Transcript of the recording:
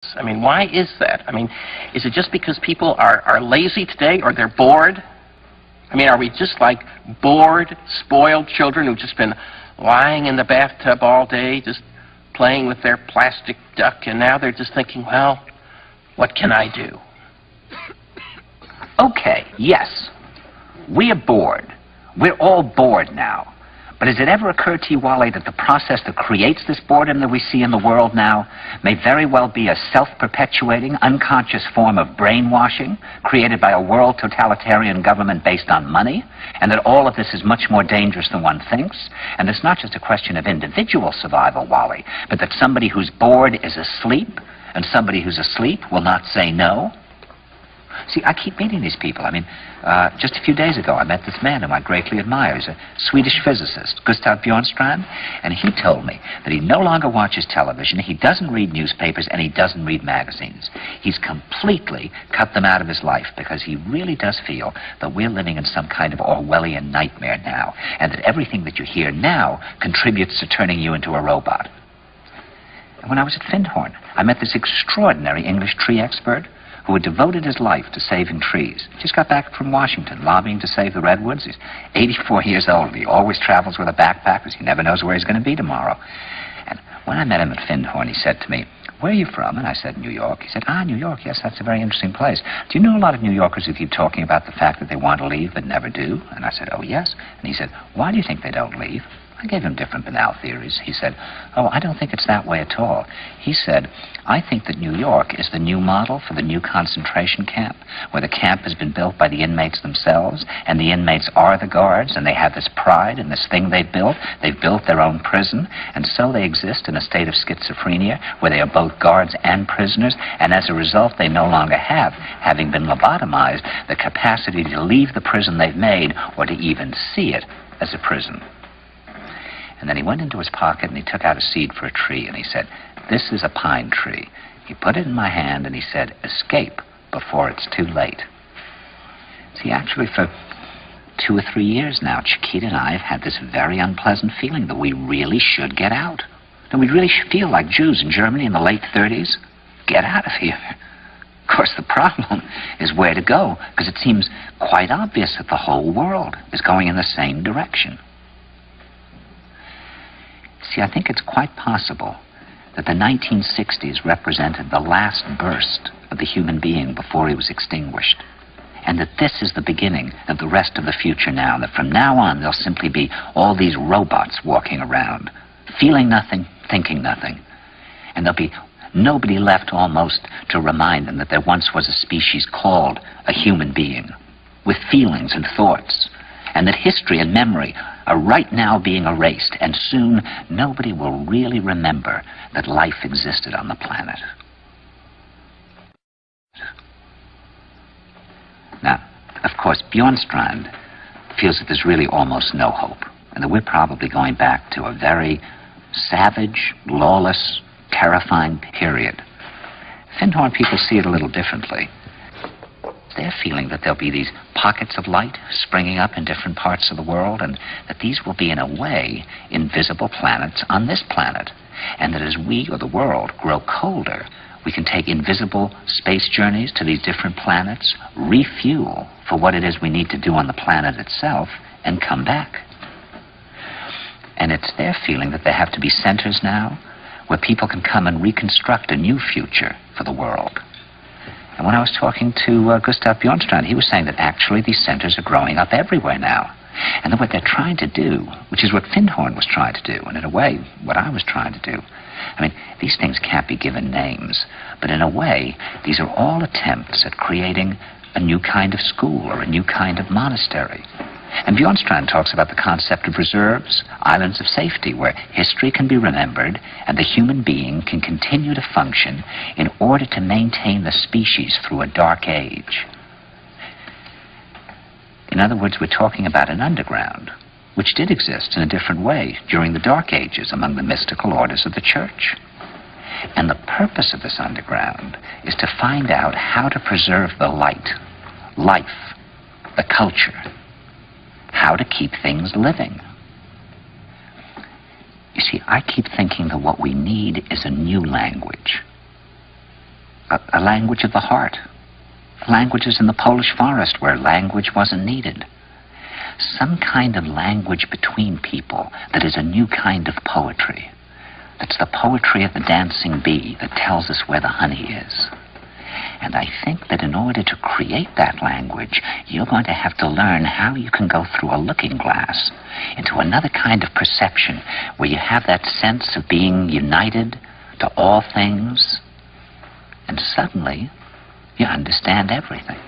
I mean, why is that? I mean, is it just because people are lazy today, or they're bored? I mean, are we just like bored, spoiled children who've just been lying in the bathtub all day, just playing with their plastic duck, and now they're just thinking, well, what can I do? Okay, yes, we are bored. We're all bored now. But has it ever occurred to you, Wally, that the process that creates this boredom that we see in the world now may very well be a self-perpetuating, unconscious form of brainwashing created by a world totalitarian government based on money, and that all of this is much more dangerous than one thinks? And it's not just a question of individual survival, Wally, but that somebody who's bored is asleep, and somebody who's asleep will not say no? See, I keep meeting these people. I mean, just a few days ago, I met this man whom I greatly admire. He's a Swedish physicist, Gustav Bjornstrand, and he told me that he no longer watches television, he doesn't read newspapers, and he doesn't read magazines. He's completely cut them out of his life because he really does feel that we're living in some kind of Orwellian nightmare now, and that everything that you hear now contributes to turning you into a robot. And when I was at Findhorn, I met this extraordinary English tree expert who had devoted his life to saving trees. He just got back from Washington, lobbying to save the redwoods. He's 84 years old. He always travels with a backpack because he never knows where he's going to be tomorrow. And when I met him at Findhorn, he said to me, "Where are you from?" And I said, "New York." He said, "Ah, New York, yes, that's a very interesting place. Do you know a lot of New Yorkers who keep talking about the fact that they want to leave but never do?" And I said, "Oh, yes." And he said, "Why do you think they don't leave?" I gave him different banal theories. He said, "Oh, I don't think it's that way at all." He said, "I think that New York is the new model for the new concentration camp, where the camp has been built by the inmates themselves, and the inmates are the guards, and they have this pride in this thing they've built. They've built their own prison, and so they exist in a state of schizophrenia, where they are both guards and prisoners, and as a result, they no longer have, having been lobotomized, the capacity to leave the prison they've made, or to even see it as a prison." And then he went into his pocket and he took out a seed for a tree and he said, "This is a pine tree." He put it in my hand and he said, "Escape before it's too late." See, actually for 2 or 3 years now, Chiquita and I have had this very unpleasant feeling that we really should get out. And we really should feel like Jews in Germany in the late 30s. Get out of here. Of course, the problem is where to go, because it seems quite obvious that the whole world is going in the same direction. See, I think it's quite possible that the 1960s represented the last burst of the human being before he was extinguished, and that this is the beginning of the rest of the future now, and that from now on there'll simply be all these robots walking around, feeling nothing, thinking nothing, and there'll be nobody left almost to remind them that there once was a species called a human being, with feelings and thoughts, and that history and memory are right now being erased, and soon nobody will really remember that life existed on the planet. Now, of course, Bjornstrand feels that there's really almost no hope, and that we're probably going back to a very savage, lawless, terrifying period. Findhorn people see it a little differently. They're feeling that there'll be these pockets of light springing up in different parts of the world, and that these will be, in a way, invisible planets on this planet. And that as we, or the world, grow colder, we can take invisible space journeys to these different planets, refuel for what it is we need to do on the planet itself, and come back. And it's their feeling that there have to be centers now where people can come and reconstruct a new future for the world. And when I was talking to Gustav Bjornstrand, he was saying that actually these centers are growing up everywhere now. And that what they're trying to do, which is what Findhorn was trying to do, and in a way, what I was trying to do. I mean, these things can't be given names, but in a way, these are all attempts at creating a new kind of school or a new kind of monastery. And Bjornstrand talks about the concept of reserves, islands of safety, where history can be remembered and the human being can continue to function in order to maintain the species through a dark age. In other words, we're talking about an underground, which did exist in a different way during the Dark Ages among the mystical orders of the Church. And the purpose of this underground is to find out how to preserve the light, life, the culture, how to keep things living. You see, I keep thinking that what we need is a new language. a language of the heart. Languages in the Polish forest where language wasn't needed. Some kind of language between people that is a new kind of poetry. That's the poetry of the dancing bee that tells us where the honey is. And I think that in order to create that language, you're going to have to learn how you can go through a looking glass into another kind of perception where you have that sense of being united to all things, and suddenly you understand everything.